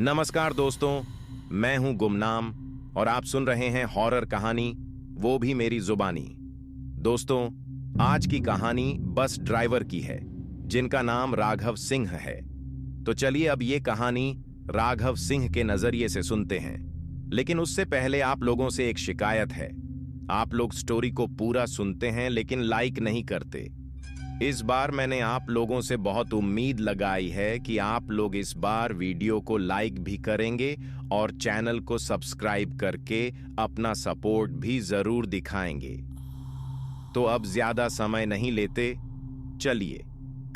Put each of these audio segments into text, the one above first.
नमस्कार दोस्तों, मैं हूं गुमनाम और आप सुन रहे हैं हॉरर कहानी, वो भी मेरी जुबानी। दोस्तों, आज की कहानी बस ड्राइवर की है जिनका नाम राघव सिंह है। तो चलिए अब ये कहानी राघव सिंह के नजरिए से सुनते हैं। लेकिन उससे पहले आप लोगों से एक शिकायत है। आप लोग स्टोरी को पूरा सुनते हैं लेकिन लाइक नहीं करते। इस बार मैंने आप लोगों से बहुत उम्मीद लगाई है कि आप लोग इस बार वीडियो को लाइक भी करेंगे और चैनल को सब्सक्राइब करके अपना सपोर्ट भी जरूर दिखाएंगे। तो अब ज्यादा समय नहीं लेते, चलिए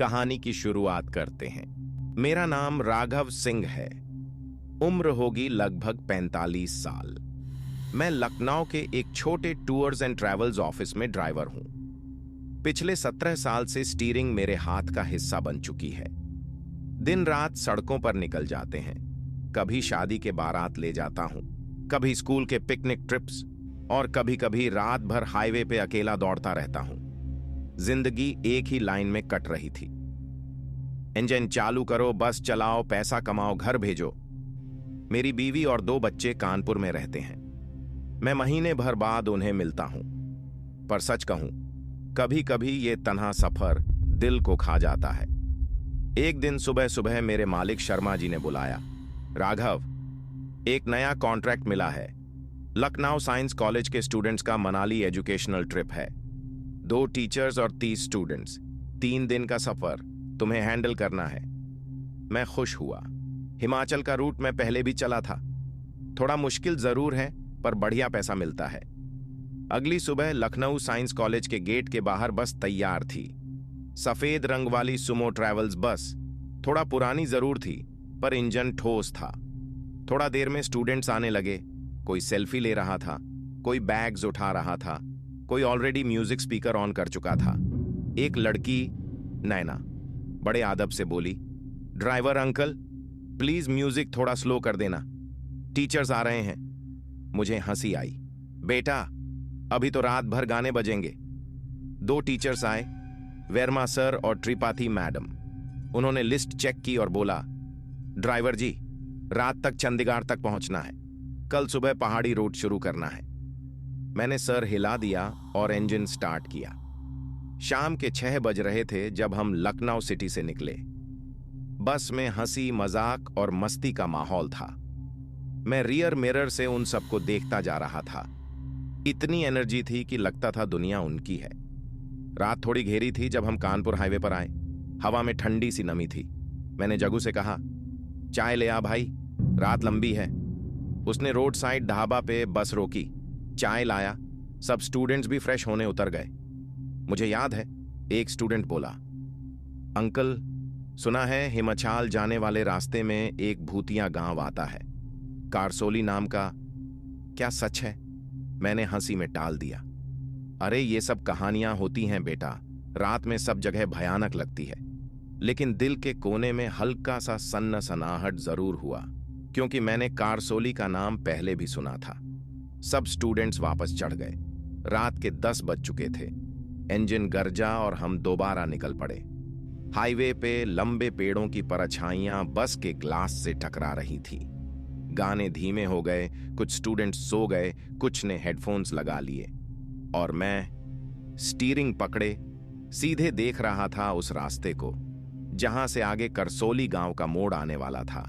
कहानी की शुरुआत करते हैं। मेरा नाम राघव सिंह है। उम्र होगी लगभग 45 साल। मैं लखनऊ के एक छोटे टूर्स एंड ट्रैवल्स ऑफिस में ड्राइवर हूं। पिछले 17 साल से स्टीयरिंग मेरे हाथ का हिस्सा बन चुकी है। दिन रात सड़कों पर निकल जाते हैं। कभी शादी के बारात ले जाता हूं, कभी स्कूल के पिकनिक ट्रिप्स और कभी कभी रात भर हाईवे पे अकेला दौड़ता रहता हूं। जिंदगी एक ही लाइन में कट रही थी। इंजन चालू करो, बस चलाओ, पैसा कमाओ, घर भेजो। मेरी बीवी और 2 बच्चे कानपुर में रहते हैं। मैं महीने भर बाद उन्हें मिलता हूं। पर सच कहूं, कभी कभी ये तन्हा सफर दिल को खा जाता है। एक दिन सुबह सुबह मेरे मालिक शर्मा जी ने बुलाया। राघव, एक नया कॉन्ट्रैक्ट मिला है। लखनऊ साइंस कॉलेज के स्टूडेंट्स का मनाली एजुकेशनल ट्रिप है। 2 टीचर्स और 30 स्टूडेंट्स, 3 दिन का सफर तुम्हें हैंडल करना है। मैं खुश हुआ। हिमाचल का रूट मैं पहले भी चला था। थोड़ा मुश्किल जरूर है पर बढ़िया पैसा मिलता है। अगली सुबह लखनऊ साइंस कॉलेज के गेट के बाहर बस तैयार थी। सफेद रंग वाली सुमो ट्रैवल्स बस। थोड़ा पुरानी जरूर थी पर इंजन ठोस था। थोड़ा देर में स्टूडेंट्स आने लगे। कोई सेल्फी ले रहा था, कोई बैग्स उठा रहा था, कोई ऑलरेडी म्यूजिक स्पीकर ऑन कर चुका था। एक लड़की, नैना, बड़े आदब से बोली, ड्राइवर अंकल, प्लीज म्यूजिक थोड़ा स्लो कर देना, टीचर्स आ रहे हैं। मुझे हंसी आई। बेटा, अभी तो रात भर गाने बजेंगे। 2 टीचर्स आए, वर्मा सर और त्रिपाठी मैडम। उन्होंने लिस्ट चेक की और बोला, ड्राइवर जी, रात तक चंडीगढ़ तक पहुंचना है। कल सुबह पहाड़ी रूट शुरू करना है। मैंने सर हिला दिया और इंजन स्टार्ट किया। शाम के 6 बज रहे थे जब हम लखनऊ सिटी से निकले। बस में हंसी मजाक और मस्ती का माहौल था। मैं रियर मिरर से उन सबको देखता जा रहा था। इतनी एनर्जी थी कि लगता था दुनिया उनकी है। रात थोड़ी घेरी थी जब हम कानपुर हाईवे पर आए। हवा में ठंडी सी नमी थी। मैंने जगू से कहा, चाय ले आ भाई, रात लंबी है। उसने रोड साइड ढाबा पे बस रोकी, चाय लाया। सब स्टूडेंट्स भी फ्रेश होने उतर गए। मुझे याद है, एक स्टूडेंट बोला, अंकल, सुना है हिमाचल जाने वाले रास्ते में एक भूतिया गांव आता है, कारसोली नाम का। क्या सच है? मैंने हंसी में टाल दिया। अरे ये सब कहानियां होती हैं बेटा, रात में सब जगह भयानक लगती है। लेकिन दिल के कोने में हल्का सा सन्नाहट जरूर हुआ, क्योंकि मैंने कारसोली का नाम पहले भी सुना था। सब स्टूडेंट्स वापस चढ़ गए। रात के 10 बज चुके थे। इंजन गरजा और हम दोबारा निकल पड़े। हाईवे पे लंबे पेड़ों की परछाइयां बस के ग्लास से टकरा रही थी। गाने धीमे हो गए, कुछ स्टूडेंट्स सो गए, कुछ ने हेडफोन्स लगा लिए और मैं स्टीयरिंग पकड़े सीधे देख रहा था उस रास्ते को जहां से आगे करसोली गांव का मोड़ आने वाला था।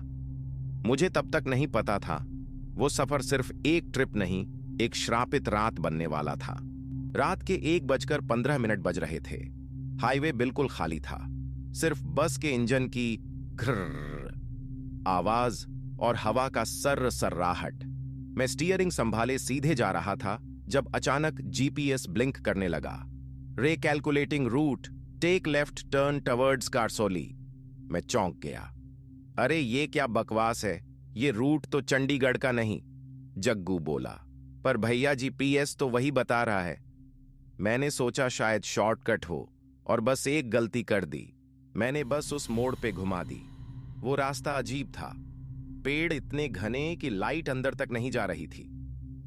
मुझे तब तक नहीं पता था वो सफर सिर्फ एक ट्रिप नहीं, एक श्रापित रात बनने वाला था। रात के 1:15 बज रहे थे। हाईवे बिल्कुल खाली था। सिर्फ बस के इंजन की घर्र आवाज और हवा का सर्राहट। मैं स्टीयरिंग संभाले सीधे जा रहा था जब अचानक जीपीएस ब्लिंक करने लगा। Calculating route, take left turn towards Karsoli. मैं चौंक गया। अरे ये क्या बकवास है, ये रूट तो चंडीगढ़ का नहीं। जग्गू बोला, पर भैया जीपीएस तो वही बता रहा है। मैंने सोचा शायद शॉर्टकट हो और बस एक गलती कर दी। मैंने बस उस मोड़ पे घुमा दी। वो रास्ता अजीब था। पेड़ इतने घने कि लाइट अंदर तक नहीं जा रही थी।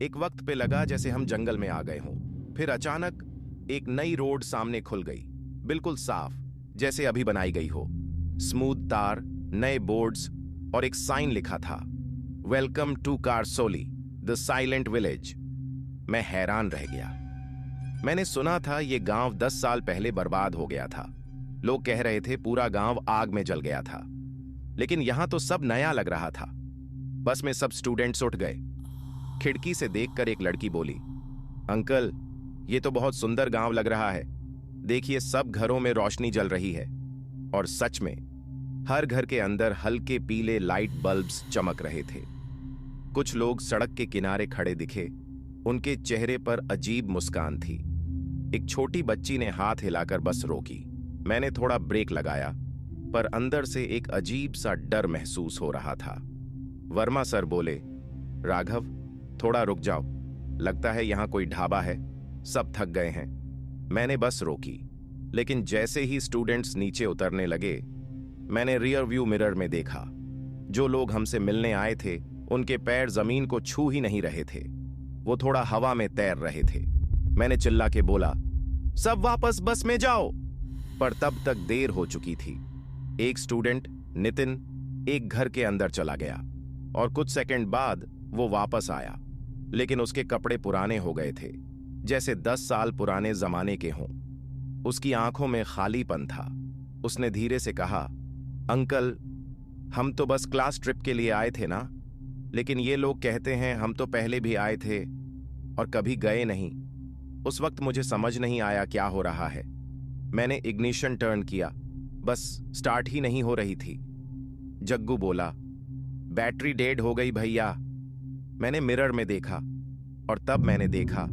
एक वक्त पे लगा जैसे हम जंगल में आ गए हों। फिर अचानक एक नई रोड सामने खुल गई, बिल्कुल साफ, जैसे अभी बनाई गई हो। स्मूथ तार, नए बोर्ड्स, और एक साइन लिखा था, welcome to Karsoli the silent village. मैं हैरान रह गया। मैंने सुना था ये गांव 10 साल पहले बर्बाद हो गया था। लोग कह रहे थे पूरा गांव आग में जल गया था, लेकिन यहां तो सब नया लग रहा था। बस में सब स्टूडेंट्स उठ गए। खिड़की से देखकर एक लड़की बोली, अंकल ये तो बहुत सुंदर गांव लग रहा है। देखिए सब घरों में रोशनी जल रही है। और सच में हर घर के अंदर हल्के पीले लाइट बल्ब्स चमक रहे थे। कुछ लोग सड़क के किनारे खड़े दिखे। उनके चेहरे पर अजीब मुस्कान थी। एक छोटी बच्ची ने हाथ हिलाकर बस रोकी। मैंने थोड़ा ब्रेक लगाया, पर अंदर से एक अजीब सा डर महसूस हो रहा था। वर्मा सर बोले, राघव थोड़ा रुक जाओ, लगता है यहां कोई ढाबा है, सब थक गए हैं। मैंने बस रोकी, लेकिन जैसे ही स्टूडेंट्स नीचे उतरने लगे, मैंने रियर व्यू मिरर में देखा। जो लोग हमसे मिलने आए थे उनके पैर जमीन को छू ही नहीं रहे थे, वो थोड़ा हवा में तैर रहे थे। मैंने चिल्ला के बोला, सब वापस बस में जाओ, पर तब तक देर हो चुकी थी। एक स्टूडेंट नितिन एक घर के अंदर चला गया और कुछ सेकंड बाद वो वापस आया, लेकिन उसके कपड़े पुराने हो गए थे, जैसे 10 साल पुराने जमाने के हों। उसकी आंखों में खालीपन था। उसने धीरे से कहा, अंकल हम तो बस क्लास ट्रिप के लिए आए थे ना, लेकिन ये लोग कहते हैं हम तो पहले भी आए थे और कभी गए नहीं। उस वक्त मुझे समझ नहीं आया क्या हो रहा है। मैंने इग्निशन टर्न किया, बस स्टार्ट ही नहीं हो रही थी। जग्गू बोला, बैटरी डेड हो गई भैया। मैंने मिरर में देखा और तब मैंने देखा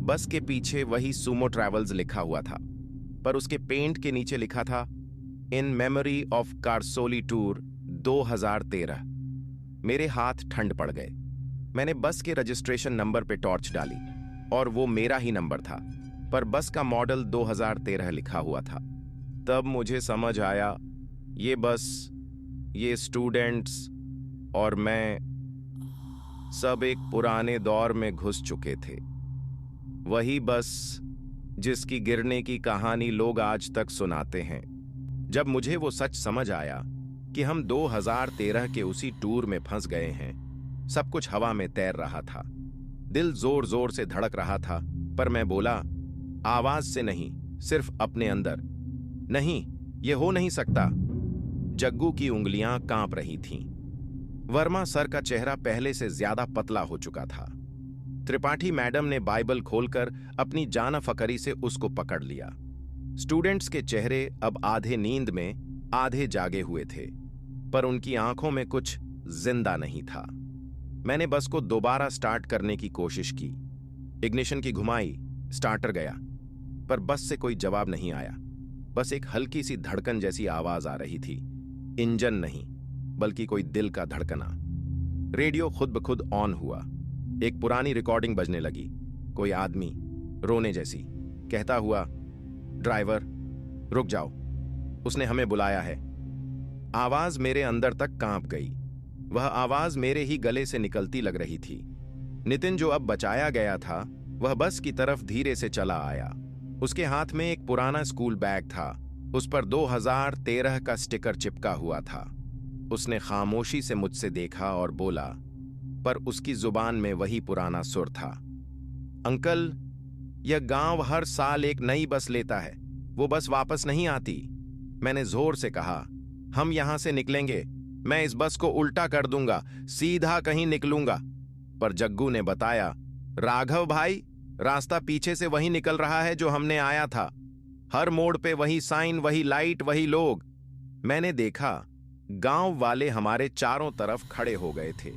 बस के पीछे वही सुमो ट्रैवल्स लिखा हुआ था, पर उसके पेंट के नीचे लिखा था, इन मेमोरी ऑफ कारसोली टूर 2013। मेरे हाथ ठंड पड़ गए। मैंने बस के रजिस्ट्रेशन नंबर पे टॉर्च डाली और वो मेरा ही नंबर था, पर बस का मॉडल 2013 लिखा हुआ था। तब मुझे समझ आया, ये बस, ये स्टूडेंट्स और मैं सब एक पुराने दौर में घुस चुके थे। वही बस जिसकी गिरने की कहानी लोग आज तक सुनाते हैं। जब मुझे वो सच समझ आया कि हम 2013 के उसी टूर में फंस गए हैं, सब कुछ हवा में तैर रहा था। दिल जोर जोर से धड़क रहा था, पर मैं बोला, आवाज से नहीं, सिर्फ अपने अंदर, नहीं ये हो नहीं सकता। जग्गू की उंगलियां कांप रही थीं। वर्मा सर का चेहरा पहले से ज्यादा पतला हो चुका था। त्रिपाठी मैडम ने बाइबल खोलकर अपनी जाना फकरी से उसको पकड़ लिया। स्टूडेंट्स के चेहरे अब आधे नींद में आधे जागे हुए थे, पर उनकी आंखों में कुछ जिंदा नहीं था। मैंने बस को दोबारा स्टार्ट करने की कोशिश की। इग्निशन की घुमाई, स्टार्टर गया, पर बस से कोई जवाब नहीं आया। बस एक हल्की सी धड़कन जैसी आवाज आ रही थी। इंजन नहीं, बल्कि कोई दिल का धड़कना। रेडियो खुद ब खुद ऑन हुआ। एक पुरानी रिकॉर्डिंग बजने लगी। कोई आदमी रोने जैसी कहता हुआ, ड्राइवर रुक जाओ, उसने हमें बुलाया है। आवाज मेरे अंदर तक कांप गई। वह आवाज मेरे ही गले से निकलती लग रही थी। नितिन जो अब बचाया गया था, वह बस की तरफ धीरे से चला आया। उसके हाथ में एक पुराना स्कूल बैग था। उस पर 2013 का स्टिकर चिपका हुआ था। उसने खामोशी से मुझसे देखा और बोला, पर उसकी जुबान में वही पुराना सुर था, अंकल यह गांव हर साल एक नई बस लेता है, वो बस वापस नहीं आती। मैंने जोर से कहा, हम यहां से निकलेंगे, मैं इस बस को उल्टा कर दूंगा, सीधा कहीं निकलूंगा। पर जग्गू ने बताया, राघव भाई, रास्ता पीछे से वही निकल रहा है जो हमने आया था। हर मोड़ पे वही साइन, वही लाइट, वही लोग। मैंने देखा गांव वाले हमारे चारों तरफ खड़े हो गए थे,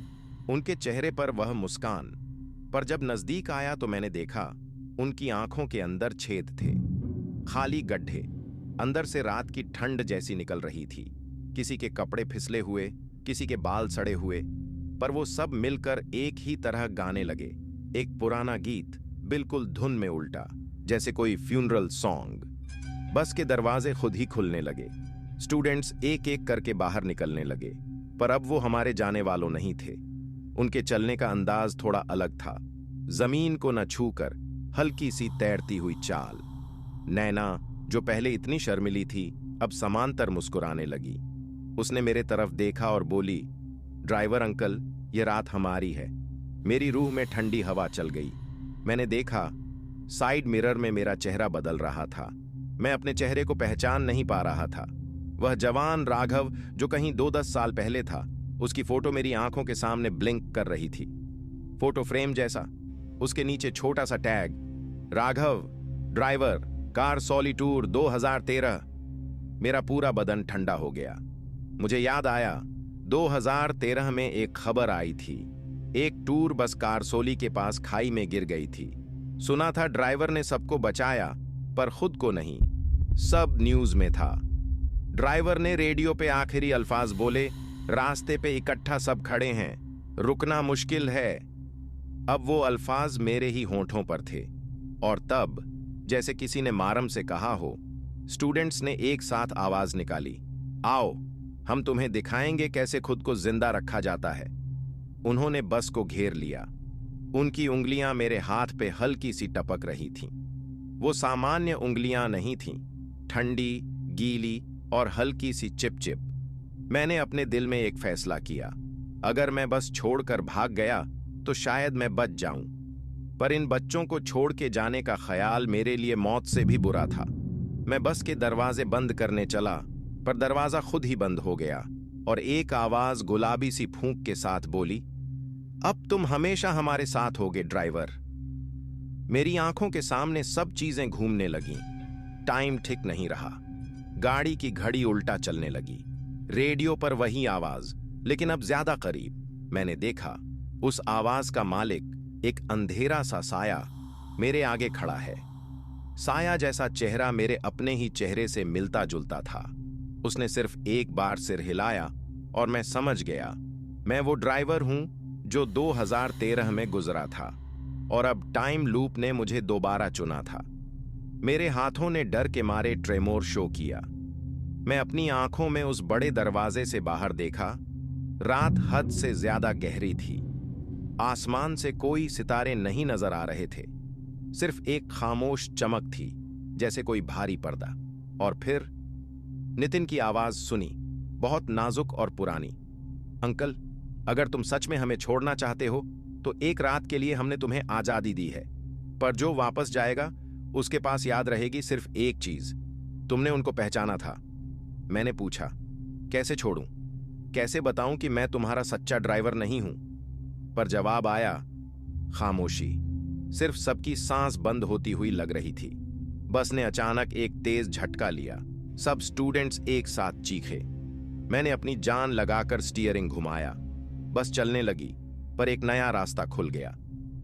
उनके चेहरे पर वह मुस्कान। पर जब नजदीक आया तो मैंने देखा उनकी आंखों के अंदर छेद थे, खाली गड्ढे। अंदर से रात की ठंड जैसी निकल रही थी। किसी के कपड़े फिसले हुए, किसी के बाल सड़े हुए, पर वो सब मिलकर एक ही तरह गाने लगे। एक पुराना गीत, बिल्कुल धुन में उल्टा, जैसे कोई फ्यूनरल सॉन्ग। बस के दरवाजे खुद ही खुलने लगे। स्टूडेंट्स एक एक करके बाहर निकलने लगे, पर अब वो हमारे जाने वालों नहीं थे। उनके चलने का अंदाज थोड़ा अलग था। जमीन को न छूकर हल्की सी तैरती हुई चाल। नैना, जो पहले इतनी शर्मिली थी, अब समांतर मुस्कुराने लगी। उसने मेरे तरफ देखा और बोली, ड्राइवर अंकल, ये रात हमारी है। मेरी रूह में ठंडी हवा चल गई। मैंने देखा, साइड मिरर में मेरा चेहरा बदल रहा था। मैं अपने चेहरे को पहचान नहीं पा रहा था। वह जवान राघव जो कहीं 2-10 साल पहले था, उसकी फोटो मेरी आंखों के सामने ब्लिंक कर रही थी। फोटो फ्रेम जैसा, उसके नीचे छोटा सा टैग, राघव ड्राइवर, कार सॉलिटूर 2013। मेरा पूरा बदन ठंडा हो गया। मुझे याद आया, 2013 में एक खबर आई थी। एक टूर बस कारसोली के पास खाई में गिर गई थी। सुना था ड्राइवर ने सबको बचाया, पर खुद को नहीं। सब न्यूज में था। ड्राइवर ने रेडियो पे आखिरी अल्फाज बोले, रास्ते पे इकट्ठा सब खड़े हैं, रुकना मुश्किल है। अब वो अल्फाज मेरे ही होंठों पर थे। और तब, जैसे किसी ने मारम से कहा हो, स्टूडेंट्स ने एक साथ आवाज निकाली, आओ हम तुम्हें दिखाएंगे कैसे खुद को जिंदा रखा जाता है। उन्होंने बस को घेर लिया। उनकी उंगलियां मेरे हाथ पे हल्की सी टपक रही थीं। वो सामान्य उंगलियां नहीं थीं, ठंडी, गीली और हल्की सी चिपचिप। मैंने अपने दिल में एक फैसला किया, अगर मैं बस छोड़कर भाग गया तो शायद मैं बच जाऊं। पर इन बच्चों को छोड़ के जाने का ख्याल मेरे लिए मौत से भी बुरा था। मैं बस के दरवाजे बंद करने चला, पर दरवाजा खुद ही बंद हो गया और एक आवाज गुलाबी सी फूंक के साथ बोली, अब तुम हमेशा हमारे साथ होगे ड्राइवर। मेरी आंखों के सामने सब चीजें घूमने लगीं। टाइम ठीक नहीं रहा। गाड़ी की घड़ी उल्टा चलने लगी। रेडियो पर वही आवाज, लेकिन अब ज्यादा करीब। मैंने देखा, उस आवाज का मालिक, एक अंधेरा सा साया, मेरे आगे खड़ा है। साया जैसा चेहरा मेरे अपने ही चेहरे से मिलता जुलता था। उसने सिर्फ एक बार सिर हिलाया और मैं समझ गया, मैं वो ड्राइवर हूं जो 2013 में गुजरा था और अब टाइम लूप ने मुझे दोबारा चुना था। मेरे हाथों ने डर के मारे ट्रेमोर शो किया। मैं अपनी आंखों में उस बड़े दरवाजे से बाहर देखा। रात हद से ज्यादा गहरी थी। आसमान से कोई सितारे नहीं नजर आ रहे थे। सिर्फ एक खामोश चमक थी, जैसे कोई भारी पर्दा। और फिर नितिन की आवाज सुनी, बहुत नाजुक और पुरानी। अंकल, अगर तुम सच में हमें छोड़ना चाहते हो तो एक रात के लिए हमने तुम्हें आजादी दी है, पर जो वापस जाएगा उसके पास याद रहेगी सिर्फ एक चीज, तुमने उनको पहचाना था। मैंने पूछा, कैसे छोड़ूं? कैसे बताऊं कि मैं तुम्हारा सच्चा ड्राइवर नहीं हूं? पर जवाब आया, खामोशी। सिर्फ सबकी सांस बंद होती हुई लग रही थी। बस ने अचानक एक तेज झटका लिया। सब स्टूडेंट्स एक साथ चीखे। मैंने अपनी जान लगाकर स्टीयरिंग घुमाया। बस चलने लगी, पर एक नया रास्ता खुल गया।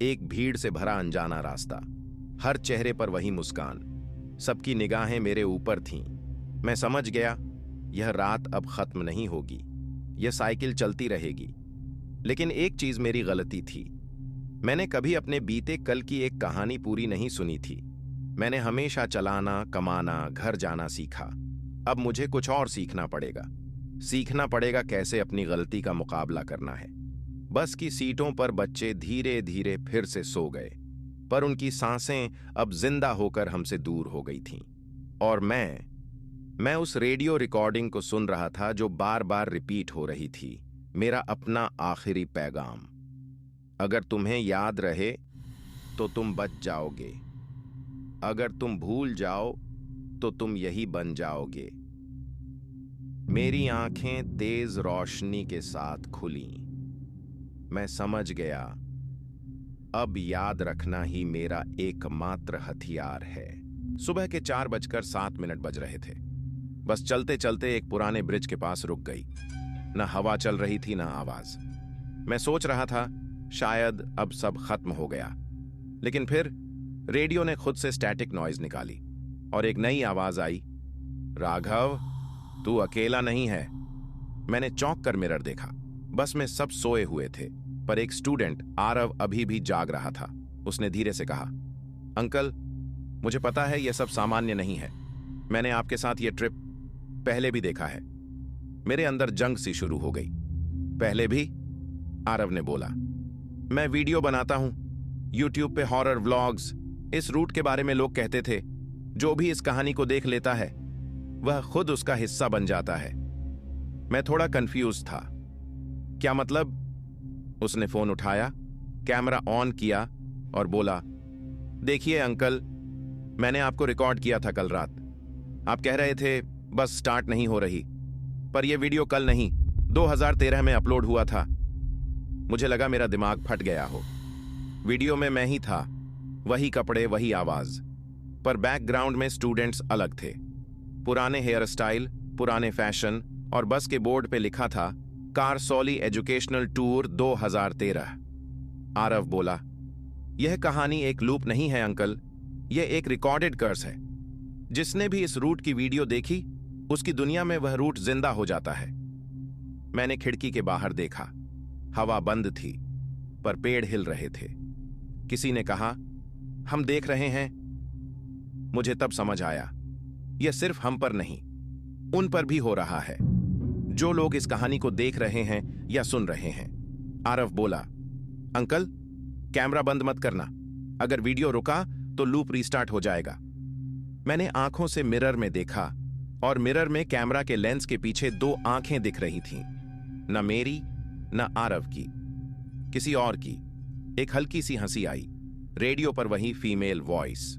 एक भीड़ से भरा अनजाना रास्ता। हर चेहरे पर वही मुस्कान। सबकी निगाहें मेरे ऊपर थीं। मैं समझ गया, यह रात अब खत्म नहीं होगी। यह साइकिल चलती रहेगी। लेकिन एक चीज मेरी गलती थी। मैंने कभी अपने बीते कल की एक कहानी पूरी नहीं सुनी थी। मैंने हमेशा चलाना, कमाना, घर जाना सीखा। अब मुझे कुछ और सीखना पड़ेगा। सीखना पड़ेगा कैसे अपनी गलती का मुकाबला करना है। बस की सीटों पर बच्चे धीरे धीरे फिर से सो गए, पर उनकी सांसें अब जिंदा होकर हमसे दूर हो गई थीं। और मैं उस रेडियो रिकॉर्डिंग को सुन रहा था जो बार बार रिपीट हो रही थी। मेरा अपना आखिरी पैगाम, अगर तुम्हें याद रहे तो तुम बच जाओगे। अगर तुम भूल जाओ तो तुम यही बन जाओगे। मेरी आंखें तेज रोशनी के साथ खुलीं। मैं समझ गया, अब याद रखना ही मेरा एकमात्र हथियार है। सुबह के 4:07 बज रहे थे। बस चलते चलते एक पुराने ब्रिज के पास रुक गई। न हवा चल रही थी, न आवाज। मैं सोच रहा था, शायद अब सब खत्म हो गया। लेकिन फिर रेडियो ने खुद से स्टैटिक नॉइज निकाली और एक नई आवाज आई, राघव, तू अकेला नहीं है। मैंने चौंक कर मिरर देखा। बस में सब सोए हुए थे, पर एक स्टूडेंट आरव अभी भी जाग रहा था। उसने धीरे से कहा, अंकल, मुझे पता है यह सब सामान्य नहीं है। मैंने आपके साथ यह ट्रिप पहले भी देखा है। मेरे अंदर जंग सी शुरू हो गई। पहले भी? आरव ने बोला। मैं वीडियो बनाता हूं, यूट्यूब पे हॉरर व्लॉग्स। इस रूट के बारे में लोग कहते थे, जो भी इस कहानी को देख लेता है वह खुद उसका हिस्सा बन जाता है। मैं थोड़ा कंफ्यूज था। क्या मतलब? उसने फोन उठाया, कैमरा ऑन किया और बोला, देखिए अंकल, मैंने आपको रिकॉर्ड किया था कल रात। आप कह रहे थे बस स्टार्ट नहीं हो रही, पर यह वीडियो कल नहीं 2013 में अपलोड हुआ था। मुझे लगा मेरा दिमाग फट गया हो। वीडियो में मैं ही था, वही कपड़े, वही आवाज, पर बैकग्राउंड में स्टूडेंट्स अलग थे। पुराने हेयर स्टाइल, पुराने फैशन, और बस के बोर्ड पे लिखा था कारसौली एजुकेशनल टूर 2013। आरव बोला, यह कहानी एक लूप नहीं है अंकल, यह एक रिकॉर्डेड कर्स है। जिसने भी इस रूट की वीडियो देखी, उसकी दुनिया में वह रूट जिंदा हो जाता है। मैंने खिड़की के बाहर देखा। हवा बंद थी, पर पेड़ हिल रहे थे। किसी ने कहा, हम देख रहे हैं। मुझे तब समझ आया, यह सिर्फ हम पर नहीं, उन पर भी हो रहा है, जो लोग इस कहानी को देख रहे हैं या सुन रहे हैं। आरव बोला, अंकल, कैमरा बंद मत करना। अगर वीडियो रुका तो लूप रीस्टार्ट हो जाएगा। मैंने आंखों से मिरर में देखा, और मिरर में कैमरा के लेंस के पीछे 2 आंखें दिख रही थीं। न मेरी, न आरव की, किसी और की। एक हल्की सी हंसी आई। रेडियो पर वही फीमेल वॉइस,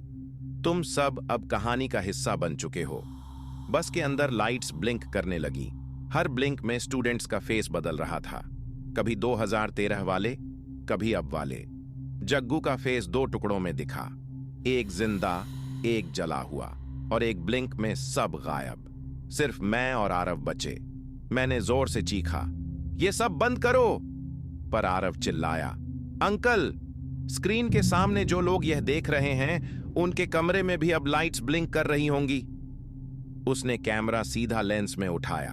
तुम सब अब कहानी का हिस्सा बन चुके हो। बस के अंदर लाइट्स ब्लिंक करने लगी। हर ब्लिंक में स्टूडेंट्स का फेस बदल रहा था, कभी 2013 वाले, कभी अब वाले। जग्गू का फेस 2 टुकड़ों में दिखा, एक जिंदा, एक जला हुआ, और एक ब्लिंक में सब गायब। सिर्फ मैं और आरव बचे। मैंने जोर से चीखा, ये सब बंद करो, पर आरव चिल्लाया, अंकल, स्क्रीन के सामने जो लोग यह देख रहे हैं, उनके कमरे में भी अब लाइट्स ब्लिंक कर रही होंगी। उसने कैमरा सीधा लेंस में उठाया।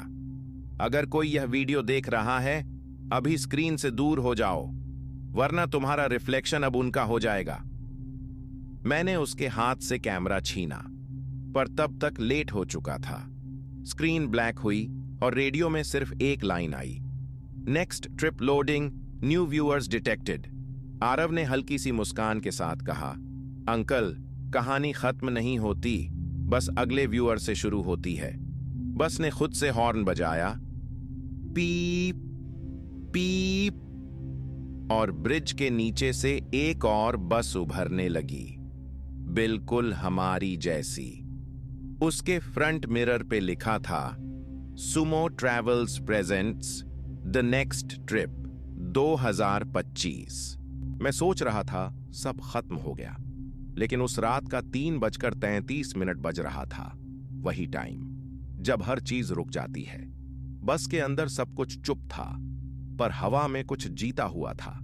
अगर कोई यह वीडियो देख रहा है, अभी स्क्रीन से दूर हो जाओ, वरना तुम्हारा रिफ्लेक्शन अब उनका हो जाएगा। मैंने उसके हाथ से कैमरा छीना, पर तब तक लेट हो चुका था। स्क्रीन ब्लैक हुई और रेडियो में सिर्फ एक लाइन आई, next trip loading, new viewers detected. Aarav ने हल्की सी मुस्कान के साथ कहा, अंकल, कहानी खत्म नहीं होती, बस अगले व्यूअर से शुरू होती है। बस ने खुद से हॉर्न बजाया, पीप पीप, और ब्रिज के नीचे से एक और बस उभरने लगी, बिल्कुल हमारी जैसी। उसके फ्रंट मिरर पे लिखा था, Sumo travels presents the next trip 2025। मैं सोच रहा था सब खत्म हो गया, लेकिन उस रात का 3:33 बज रहा था, वही टाइम जब हर चीज रुक जाती है। बस के अंदर सब कुछ चुप था, पर हवा में कुछ जीता हुआ था,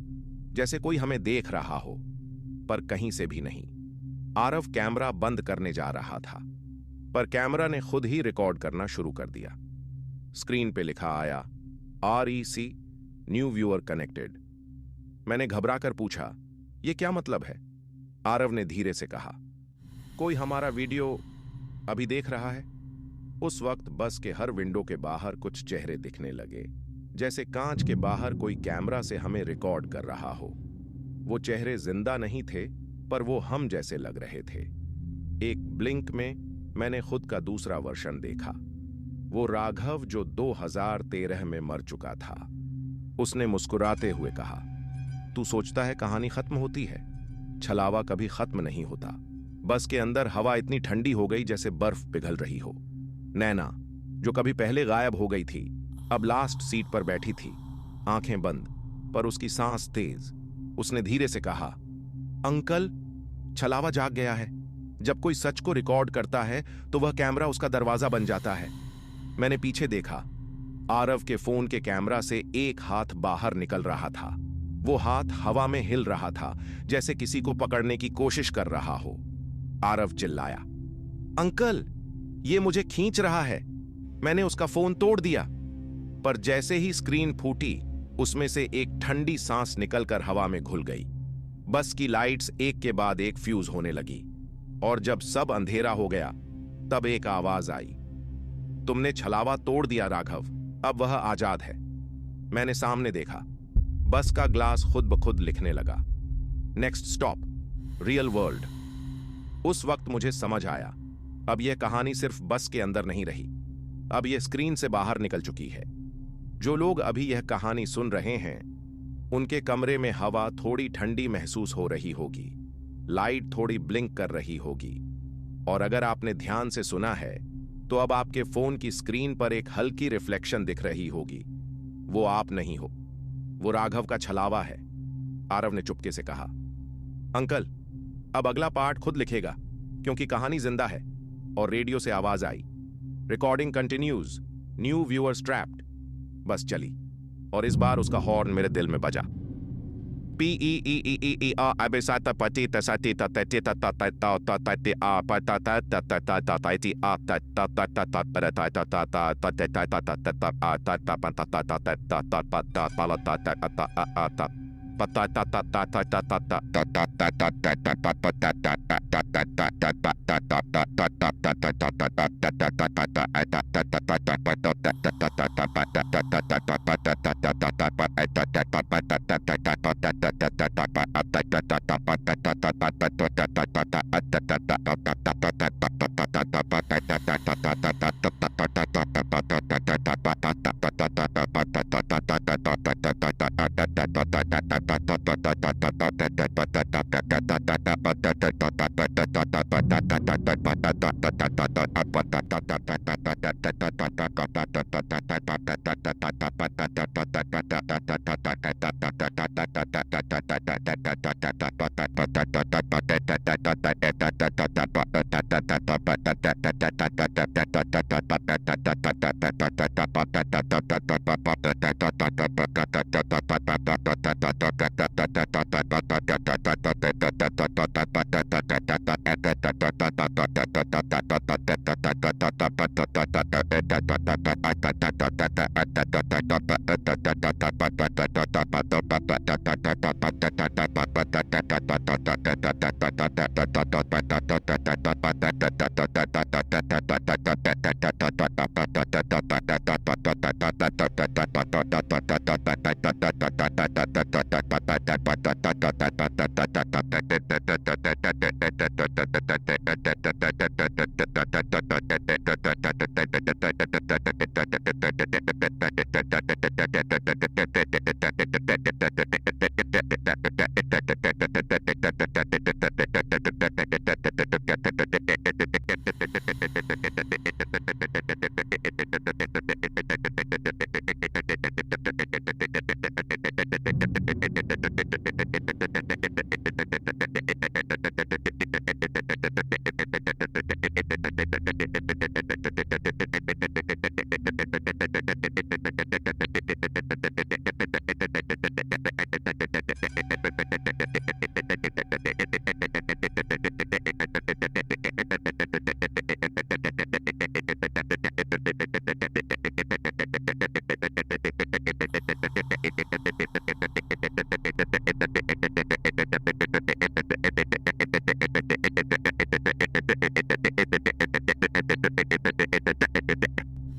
जैसे कोई हमें देख रहा हो, पर कहीं से भी नहीं। आरव कैमरा बंद करने जा रहा था, पर कैमरा ने खुद ही रिकॉर्ड करना शुरू कर दिया। स्क्रीन पे लिखा आया, REC न्यू व्यूअर कनेक्टेड। मैंने घबराकर पूछा, यह क्या मतलब है? आरव ने धीरे से कहा, कोई हमारा वीडियो अभी देख रहा है। उस वक्त बस के हर विंडो के बाहर कुछ चेहरे दिखने लगे, जैसे कांच के बाहर कोई कैमरा से हमें रिकॉर्ड कर रहा हो। वो चेहरे जिंदा नहीं थे, पर वो हम जैसे लग रहे थे। एक ब्लिंक में मैंने खुद का दूसरा वर्जन देखा, वो राघव जो 2013 में मर चुका था। उसने मुस्कुराते हुए कहा, तू सोचता है कहानी खत्म होती है? छलावा कभी खत्म नहीं होता। बस के अंदर हवा इतनी ठंडी हो गई जैसे बर्फ पिघल रही हो। नैना, जो कभी पहले गायब हो गई थी, अब लास्ट सीट पर बैठी थी, आंखें बंद, पर उसकी सांस तेज। उसने धीरे से कहा, अंकल, छलावा जाग गया है। जब कोई सच को रिकॉर्ड करता है तो वह कैमरा उसका दरवाजा बन जाता है। मैंने पीछे देखा, आरव के फोन के कैमरा से एक हाथ बाहर निकल रहा था। वो हाथ हवा में हिल रहा था, जैसे किसी को पकड़ने की कोशिश कर रहा हो। आरव चिल्लाया, अंकल, ये मुझे खींच रहा है। मैंने उसका फोन तोड़ दिया, पर जैसे ही स्क्रीन फूटी, उसमें से एक ठंडी सांस निकलकर हवा में घुल गई। बस की लाइट्स एक के बाद एक फ्यूज होने लगी, और जब सब अंधेरा हो गया, तब एक आवाज आई, तुमने छलावा तोड़ दिया राघव, अब वह आजाद है। मैंने सामने देखा, बस का ग्लास खुद ब खुद लिखने लगा, नेक्स्ट स्टॉप, रियल वर्ल्ड। उस वक्त मुझे समझ आया, अब यह कहानी सिर्फ बस के अंदर नहीं रही, अब यह स्क्रीन से बाहर निकल चुकी है। जो लोग अभी यह कहानी सुन रहे हैं उनके कमरे में हवा थोड़ी ठंडी महसूस हो रही होगी, लाइट थोड़ी ब्लिंक कर रही होगी, और अगर आपने ध्यान से सुना है तो अब आपके फोन की स्क्रीन पर एक हल्की रिफ्लेक्शन दिख रही होगी। वो आप नहीं हो, वो राघव का छलावा है। आरव ने चुपके से कहा, अंकल, अब अगला पार्ट खुद लिखेगा क्योंकि कहानी जिंदा है। और रेडियो से आवाज आई, recording continues, new viewers trapped. Bus चली, और इस बार उसका हॉर्न मेरे दिल में बजा।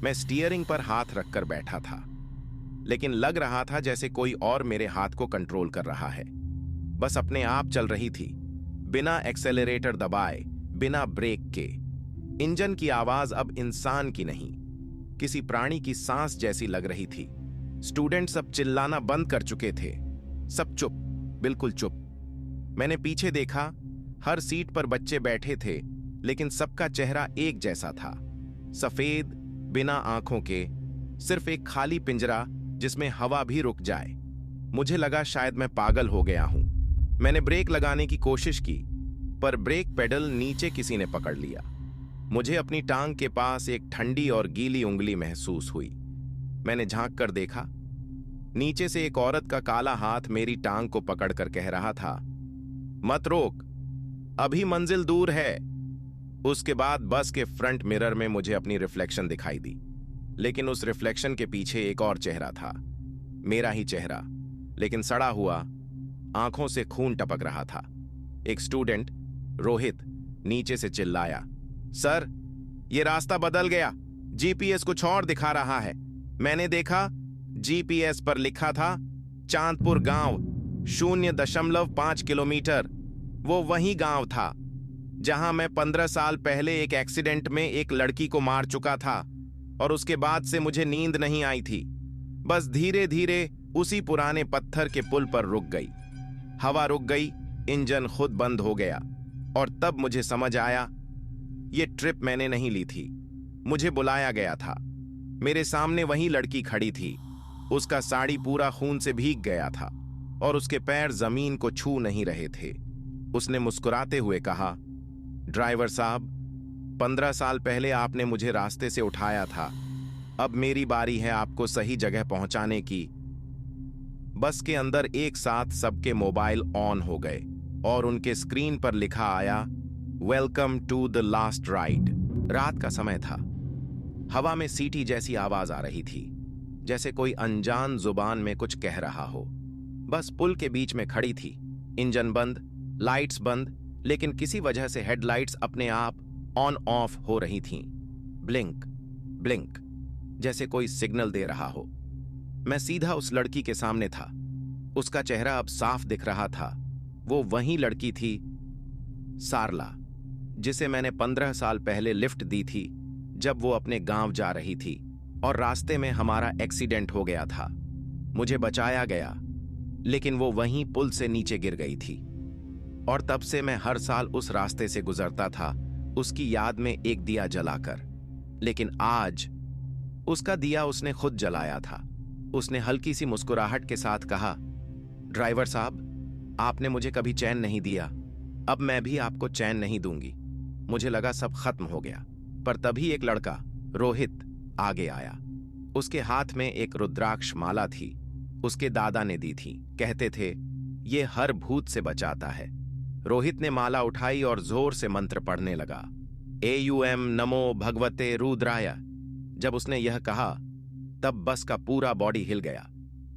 मैं स्टीयरिंग पर हाथ रखकर बैठा था, लेकिन लग रहा था जैसे कोई और मेरे हाथ को कंट्रोल कर रहा है। बस अपने आप चल रही थी, बिना एक्सेलरेटर दबाए, बिना ब्रेक के। इंजन की आवाज अब इंसान की नहीं, किसी प्राणी की सांस जैसी लग रही थी। स्टूडेंट सब चिल्लाना बंद कर चुके थे, सब चुप, बिल्कुल चुप। मैंने पीछे देखा, हर सीट पर बच्चे बैठे थे, लेकिन सबका चेहरा एक जैसा था, सफेद, बिना आंखों के, सिर्फ एक खाली पिंजरा जिसमें हवा भी रुक जाए। मुझे लगा शायद मैं पागल हो गया हूं। मैंने ब्रेक लगाने की कोशिश की, पर ब्रेक पेडल नीचे किसी ने पकड़ लिया। मुझे अपनी टांग के पास एक ठंडी और गीली उंगली महसूस हुई। मैंने झांक कर देखा, नीचे से एक औरत का काला हाथ मेरी टांग को पकड़कर कह रहा था, मत रोक, अभी मंजिल दूर है। उसके बाद बस के फ्रंट मिरर में मुझे अपनी रिफ्लेक्शन दिखाई दी, लेकिन उस रिफ्लेक्शन के पीछे एक और चेहरा था, मेरा ही चेहरा, लेकिन सड़ा हुआ, आंखों से खून टपक रहा था। एक स्टूडेंट, रोहित, नीचे से चिल्लाया, सर, ये रास्ता बदल गया, जीपीएस कुछ और दिखा रहा है। मैंने देखा, जीपीएस पर लिखा था चांदपुर गांव, 0.5 किलोमीटर। वो वही गांव था जहां मैं 15 साल पहले एक एक्सीडेंट में एक लड़की को मार चुका था, और उसके बाद से मुझे नींद नहीं आई थी। बस धीरे धीरे उसी पुराने पत्थर के पुल पर रुक गई। हवा रुक गई, इंजन खुद बंद हो गया और तब मुझे समझ आया ये ट्रिप मैंने नहीं ली थी, मुझे बुलाया गया था। मेरे सामने वही लड़की खड़ी थी। उसका साड़ी पूरा खून से भीग गया था और उसके पैर जमीन को छू नहीं रहे थे। उसने मुस्कुराते हुए कहा, ड्राइवर साहब, 15 साल पहले आपने मुझे रास्ते से उठाया था, अब मेरी बारी है आपको सही जगह पहुंचाने की। बस के अंदर एक साथ सबके मोबाइल ऑन हो गए और उनके स्क्रीन पर लिखा आया, welcome to the last ride. रात का समय था। हवा में सीटी जैसी आवाज आ रही थी, जैसे कोई अनजान जुबान में कुछ कह रहा हो। बस पुल के बीच में खड़ी थी, इंजन बंद, लाइट्स बंद, लेकिन किसी वजह से हेडलाइट्स अपने आप ऑन ऑफ हो रही थीं। ब्लिंक ब्लिंक, जैसे कोई सिग्नल दे रहा हो। मैं सीधा उस लड़की के सामने था। उसका चेहरा अब साफ दिख रहा था। वो वही लड़की थी, सारला, जिसे मैंने 15 साल पहले लिफ्ट दी थी जब वो अपने गांव जा रही थी और रास्ते में हमारा एक्सीडेंट हो गया था। मुझे बचाया गया, लेकिन वो वहीं पुल से नीचे गिर गई थी और तब से मैं हर साल उस रास्ते से गुजरता था, उसकी याद में एक दिया जलाकर। लेकिन आज उसका दिया उसने खुद जलाया था। उसने हल्की सी मुस्कुराहट के साथ कहा, ड्राइवर साहब, आपने मुझे कभी चैन नहीं दिया, अब मैं भी आपको चैन नहीं दूंगी। मुझे लगा सब खत्म हो गया, पर तभी एक लड़का, रोहित, आगे आया। उसके हाथ में एक रुद्राक्ष माला थी, उसके दादा ने दी थी। कहते थे ये हर भूत से बचाता है। रोहित ने माला उठाई और जोर से मंत्र पढ़ने लगा, एयूएम नमो भगवते रुद्राय। जब उसने यह कहा तब बस का पूरा बॉडी हिल गया,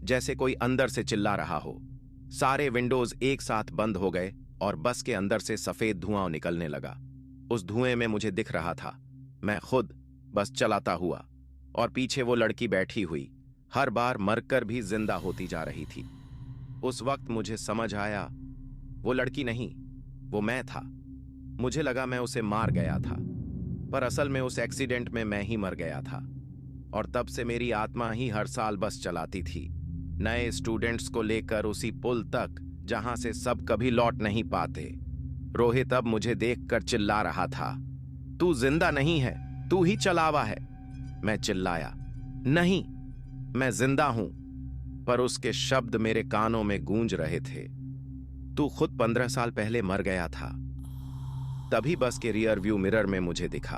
जैसे कोई अंदर से चिल्ला रहा हो। सारे विंडोज एक साथ बंद हो गए और बस के अंदर से सफेद धुआं निकलने लगा। उस धुएं में मुझे दिख रहा था मैं खुद, बस चलाता हुआ, और पीछे वो लड़की बैठी हुई, हर बार मरकर भी जिंदा होती जा रही थी। उस वक्त मुझे समझ आया वो लड़की नहीं, वो मैं था। मुझे लगा मैं उसे मार गया था, पर असल में उस एक्सीडेंट में मैं ही मर गया था। और तब से मेरी आत्मा ही हर साल बस चलाती थी, नए स्टूडेंट्स को लेकर उसी पुल तक जहां से सब कभी लौट नहीं पाते। रोहित अब मुझे देखकर चिल्ला रहा था, तू जिंदा नहीं है, तू ही चलावा है। मैं चिल्लाया, नहीं, मैं जिंदा हूं, पर उसके शब्द मेरे कानों में गूंज रहे थे। तू खुद 15 साल पहले मर गया था। तभी बस के रियर व्यू मिरर में मुझे दिखा,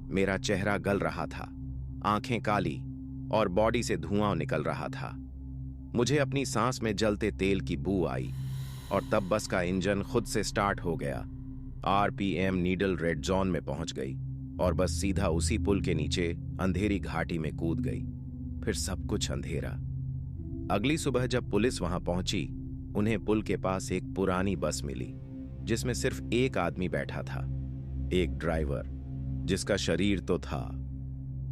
मेरा चेहरा गल रहा था, आंखें काली और बॉडी से धुआं निकल रहा था। मुझे अपनी सांस में जलते तेल की बू आई और तब बस का इंजन खुद से स्टार्ट हो गया। आरपीएम नीडल रेड जोन में पहुंच गई और बस सीधा उसी पुल के नीचे अंधेरी घाटी में कूद गई। फिर सब कुछ अंधेरा। अगली सुबह जब पुलिस वहां पहुंची, उन्हें पुल के पास एक पुरानी बस मिली जिसमें सिर्फ एक आदमी बैठा था, एक ड्राइवर, जिसका शरीर तो था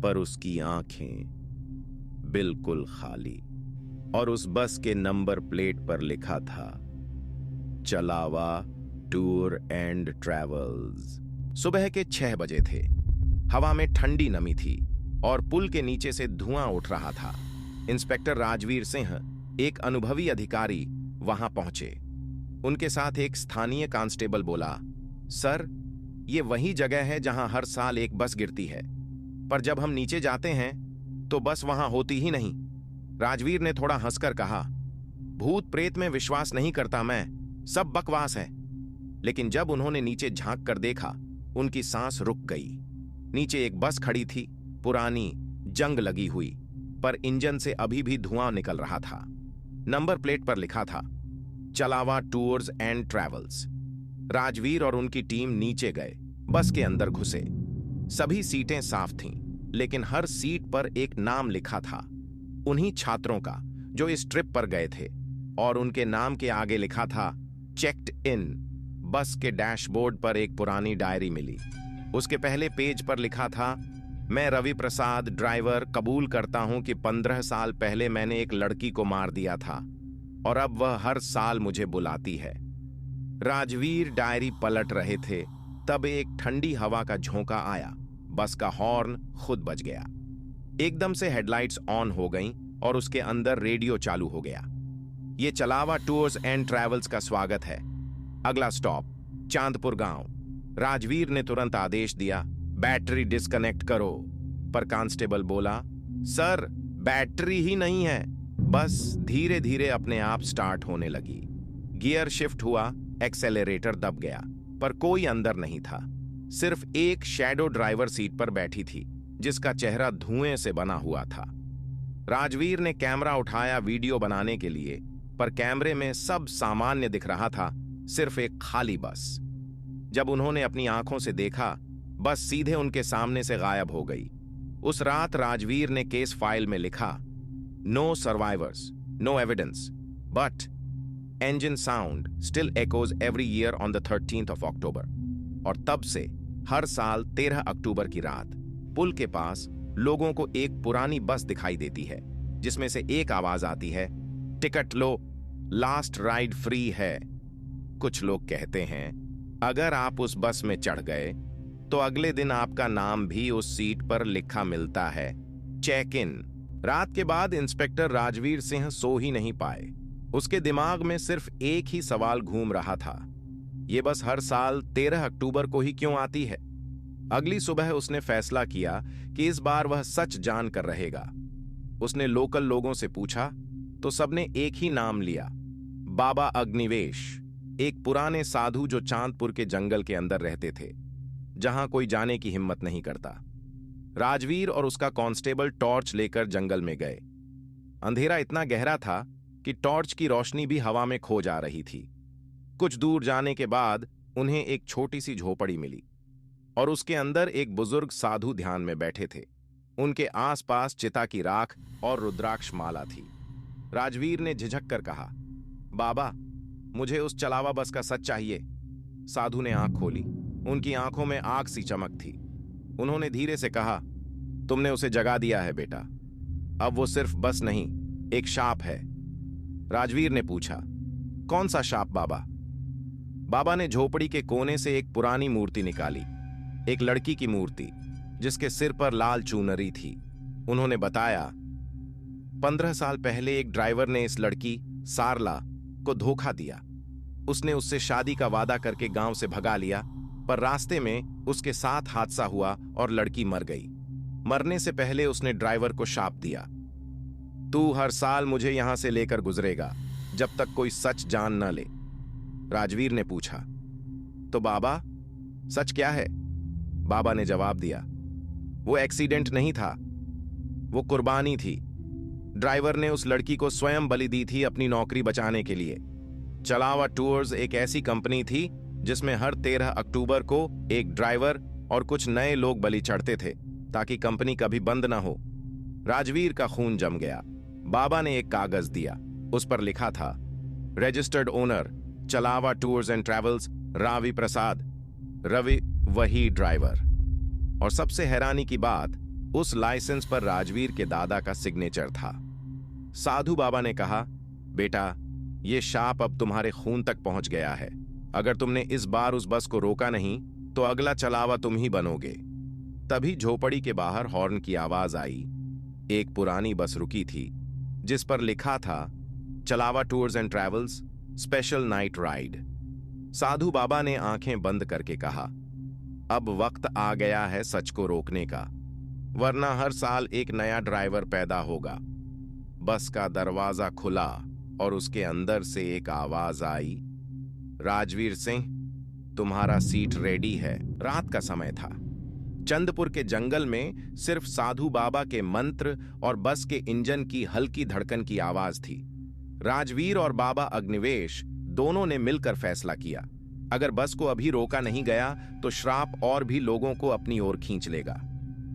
पर उसकी आंखें बिल्कुल खाली। और उस बस के नंबर प्लेट पर लिखा था, चलावा टूर एंड ट्रैवल्स। सुबह के 6 बजे थे। हवा में ठंडी नमी थी और पुल के नीचे से धुआं उठ रहा था। इंस्पेक्टर राजवीर सिंह, एक अनुभवी अधिकारी, वहां पहुंचे। उनके साथ एक स्थानीय कांस्टेबल बोला, सर, ये वही जगह है जहां हर साल एक बस गिरती है, पर जब हम नीचे जाते हैं तो बस वहां होती ही नहीं। राजवीर ने थोड़ा हंसकर कहा, भूत प्रेत में विश्वास नहीं करता मैं, सब बकवास है। लेकिन जब उन्होंने नीचे झांक कर देखा, उनकी सांस रुक गई। नीचे एक बस खड़ी थी, पुरानी, जंग लगी हुई, पर इंजन से अभी भी धुआं निकल रहा था। नंबर प्लेट पर लिखा था, Chalawa tours and travels. Rajveer और उनकी टीम नीचे गए, बस के अंदर घुसे। सभी सीटें साफ थीं, लेकिन हर सीट पर एक नाम लिखा था, उन्हीं छात्रों का जो इस ट्रिप पर गए थे, और उनके नाम के आगे लिखा था, चेक्ड इन। बस के डैशबोर्ड पर एक पुरानी डायरी मिली। उसके पहले पेज पर लिखा था, मैं रवि प्रसाद, ड्राइवर, कबूल करता हूं कि 15 साल पहले मैंने एक लड़की को मार दिया था और अब वह हर साल मुझे बुलाती है। राजवीर डायरी पलट रहे थे, तब एक ठंडी हवा का झोंका आया। बस का हॉर्न खुद बज गया। एकदम से हेडलाइट्स ऑन हो गईं और उसके अंदर रेडियो चालू हो गया। ये चलावा टूर्स एंड ट्रैवल्स का स्वागत है। अगला स्टॉप चांदपुर गांव। राजवीर ने तुरंत आदेश दिया, बैटरी डिस्कनेक्ट करो। पर कांस्टेबल बोला, सर बैटरी ही नहीं है। बस धीरे धीरे अपने आप स्टार्ट होने लगी। गियर शिफ्ट हुआ, एक्सेलरेटर दब गया, पर कोई अंदर नहीं था। सिर्फ एक शैडो ड्राइवर सीट पर बैठी थी, जिसका चेहरा धुएं से बना हुआ था। राजवीर ने कैमरा उठाया वीडियो बनाने के लिए, पर कैमरे में सब सामान्य दिख रहा था, सिर्फ एक खाली बस। जब उन्होंने अपनी आंखों से देखा, बस सीधे उनके सामने से गायब हो गई। उस रात राजवीर ने केस फाइल में लिखा, no survivors, no evidence, but engine sound still echoes every year on the 13th of October। और तब से हर साल 13 अक्टूबर की रात पुल के पास लोगों को एक पुरानी बस दिखाई देती है, जिसमें से एक आवाज आती है, टिकट लो, लास्ट राइड फ्री है। कुछ लोग कहते हैं अगर आप उस बस में चढ़ गए तो अगले दिन आपका नाम भी उस सीट पर लिखा मिलता है, चेक इन। रात के बाद इंस्पेक्टर राजवीर सिंह सो ही नहीं पाए। उसके दिमाग में सिर्फ एक ही सवाल घूम रहा था, ये बस हर साल 13 अक्टूबर को ही क्यों आती है। अगली सुबह उसने फैसला किया कि इस बार वह सच जान कर रहेगा। उसने लोकल लोगों से पूछा तो सबने एक ही नाम लिया, बाबा अग्निवेश, एक पुराने साधु जो चांदपुर के जंगल के अंदर रहते थे, जहां कोई जाने की हिम्मत नहीं करता। राजवीर और उसका कांस्टेबल टॉर्च लेकर जंगल में गए। अंधेरा इतना गहरा था कि टॉर्च की रोशनी भी हवा में खो जा रही थी। कुछ दूर जाने के बाद उन्हें एक छोटी सी झोपड़ी मिली और उसके अंदर एक बुजुर्ग साधु ध्यान में बैठे थे। उनके आसपास चिता की राख और रुद्राक्ष माला थी। राजवीर ने झिझक कर कहा, बाबा मुझे उस चलावा बस का सच चाहिए। साधु ने आंख खोली, उनकी आंखों में आग सी चमक थी। उन्होंने धीरे से कहा, तुमने उसे जगा दिया है बेटा, अब वो सिर्फ बस नहीं, एक शाप है। राजवीर ने पूछा, कौन सा शाप बाबा? बाबा ने झोपड़ी के कोने से एक पुरानी मूर्ति निकाली, एक लड़की की मूर्ति जिसके सिर पर लाल चूनरी थी। उन्होंने बताया, 15 साल पहले एक ड्राइवर ने इस लड़की सारला को धोखा दिया। उसने उससे शादी का वादा करके गांव से भगा लिया, पर रास्ते में उसके साथ हादसा हुआ और लड़की मर गई। मरने से पहले उसने ड्राइवर को शाप दिया, तू हर साल मुझे यहां से लेकर गुजरेगा जब तक कोई सच जान न ले। राजवीर ने पूछा, तो बाबा सच क्या है? बाबा ने जवाब दिया, वो एक्सीडेंट नहीं था, वो कुर्बानी थी। ड्राइवर ने उस लड़की को स्वयं बलि दी थी अपनी नौकरी बचाने के लिए। चलावा टूर्स एक ऐसी कंपनी थी जिसमें हर 13 अक्टूबर को एक ड्राइवर और कुछ नए लोग बलि चढ़ते थे ताकि कंपनी कभी बंद ना हो। राजवीर का खून जम गया। बाबा ने एक कागज दिया, उस पर लिखा था, रजिस्टर्ड ओनर चलावा टूर्स एंड ट्रैवल्स रावी प्रसाद, रवि वही ड्राइवर। और सबसे हैरानी की बात, उस लाइसेंस पर राजवीर के दादा का सिग्नेचर था। साधु बाबा ने कहा, बेटा ये शाप अब तुम्हारे खून तक पहुंच गया है। अगर तुमने इस बार उस बस को रोका नहीं तो अगला चलावा तुम ही बनोगे। तभी झोपड़ी के बाहर हॉर्न की आवाज आई। एक पुरानी बस रुकी थी जिस पर लिखा था, Chalawa tours and travels special night ride. साधु बाबा ने आंखें बंद करके कहा, अब वक्त आ गया है सच को रोकने का, वरना हर साल एक नया ड्राइवर पैदा होगा। बस का दरवाजा खुला और उसके अंदर से एक आवाज आई, राजवीर सिंह तुम्हारा सीट रेडी है। रात का समय था। चंदपुर के जंगल में सिर्फ साधु बाबा के मंत्र और बस के इंजन की हल्की धड़कन की आवाज थी। राजवीर और बाबा अग्निवेश दोनों ने मिलकर फैसला किया, अगर बस को अभी रोका नहीं गया तो श्राप और भी लोगों को अपनी ओर खींच लेगा।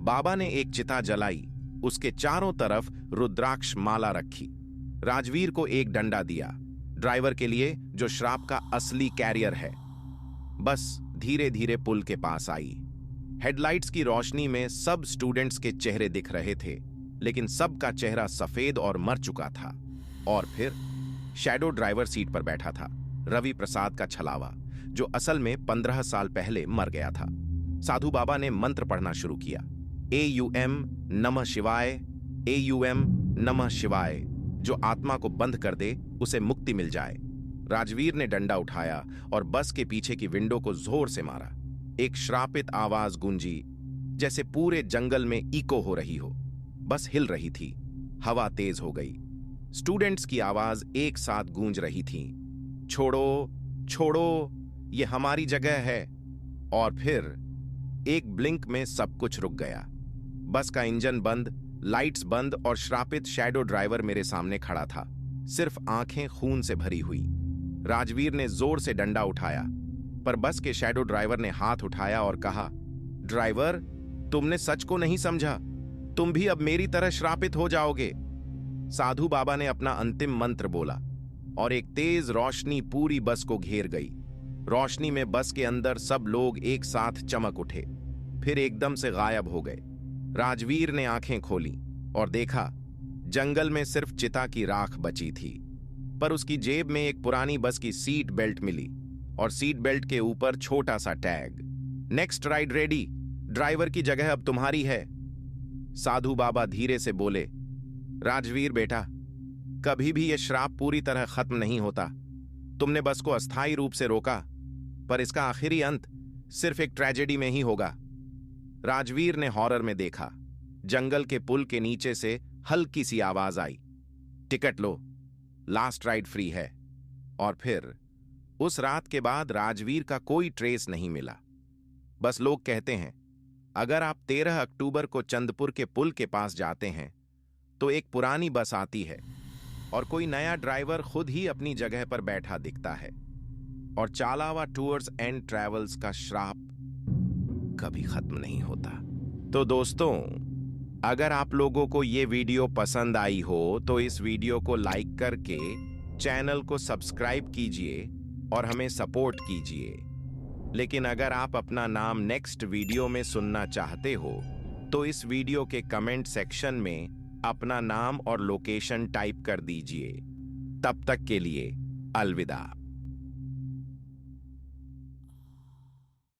बाबा ने एक चिता जलाई, उसके चारों तरफ रुद्राक्ष माला रखी। राजवीर को एक डंडा दिया, ड्राइवर के लिए जो श्राप का असली कैरियर है। बस धीरे धीरे पुल के पास आई। हेडलाइट्स की रोशनी में सब स्टूडेंट्स के चेहरे दिख रहे थे, लेकिन सबका चेहरा सफेद और मर चुका था। और फिर शैडो ड्राइवर सीट पर बैठा था रवि प्रसाद का छलावा, जो असल में 15 साल पहले मर गया था। साधु बाबा ने मंत्र पढ़ना शुरू किया, AUM नमः शिवाय, AUM नमः शिवाय, जो आत्मा को बंद कर दे उसे मुक्ति मिल जाए। राजवीर ने डंडा उठाया और बस के पीछे की विंडो को जोर से मारा। एक श्रापित आवाज गूंजी, जैसे पूरे जंगल में इको हो रही हो। बस हिल रही थी, हवा तेज हो गई। स्टूडेंट्स की आवाज एक साथ गूंज रही थी, छोड़ो छोड़ो, ये हमारी जगह है। और फिर एक ब्लिंक में सब कुछ रुक गया। बस का इंजन बंद, लाइट्स बंद और श्रापित शैडो ड्राइवर मेरे सामने खड़ा था, सिर्फ आंखें खून से भरी हुई। राजवीर ने जोर से डंडा उठाया, पर बस के शैडो ड्राइवर ने हाथ उठाया और कहा, ड्राइवर, तुमने सच को नहीं समझा, तुम भी अब मेरी तरह श्रापित हो जाओगे। साधु बाबा ने अपना अंतिम मंत्र बोला और एक तेज रोशनी पूरी बस को घेर गई। रोशनी में बस के अंदर सब लोग एक साथ चमक उठे, फिर एकदम से गायब हो गए। राजवीर ने आंखें खोली और देखा जंगल में सिर्फ चिता की राख बची थी, पर उसकी जेब में एक पुरानी बस की सीट बेल्ट मिली और सीट बेल्ट के ऊपर छोटा सा tag, next ride ready, driver की जगह अब तुम्हारी है। साधु बाबा धीरे से बोले, राजवीर बेटा, कभी भी यह श्राप पूरी तरह खत्म नहीं होता। तुमने बस को अस्थायी रूप से रोका, पर इसका आखिरी अंत सिर्फ एक ट्रेजेडी में ही होगा। राजवीर ने हॉरर में देखा, जंगल के पुल के नीचे से हल्की सी आवाज आई, टिकट लो, लास्ट राइड फ्री है। और फिर उस रात के बाद राजवीर का कोई ट्रेस नहीं मिला। बस लोग कहते हैं, अगर आप 13 अक्टूबर को चंदपुर के पुल के पास जाते हैं तो एक पुरानी बस आती है और कोई नया ड्राइवर खुद ही अपनी जगह पर बैठा दिखता है, और चालावा टूर्स एंड ट्रैवल्स का श्राप कभी खत्म नहीं होता। तो दोस्तों, अगर आप लोगों को ये वीडियो पसंद आई हो तो इस वीडियो को लाइक करके चैनल को सब्सक्राइब कीजिए और हमें सपोर्ट कीजिए। लेकिन अगर आप अपना नाम नेक्स्ट वीडियो में सुनना चाहते हो तो इस वीडियो के कमेंट सेक्शन में अपना नाम और लोकेशन टाइप कर दीजिए। तब तक के लिए अलविदा।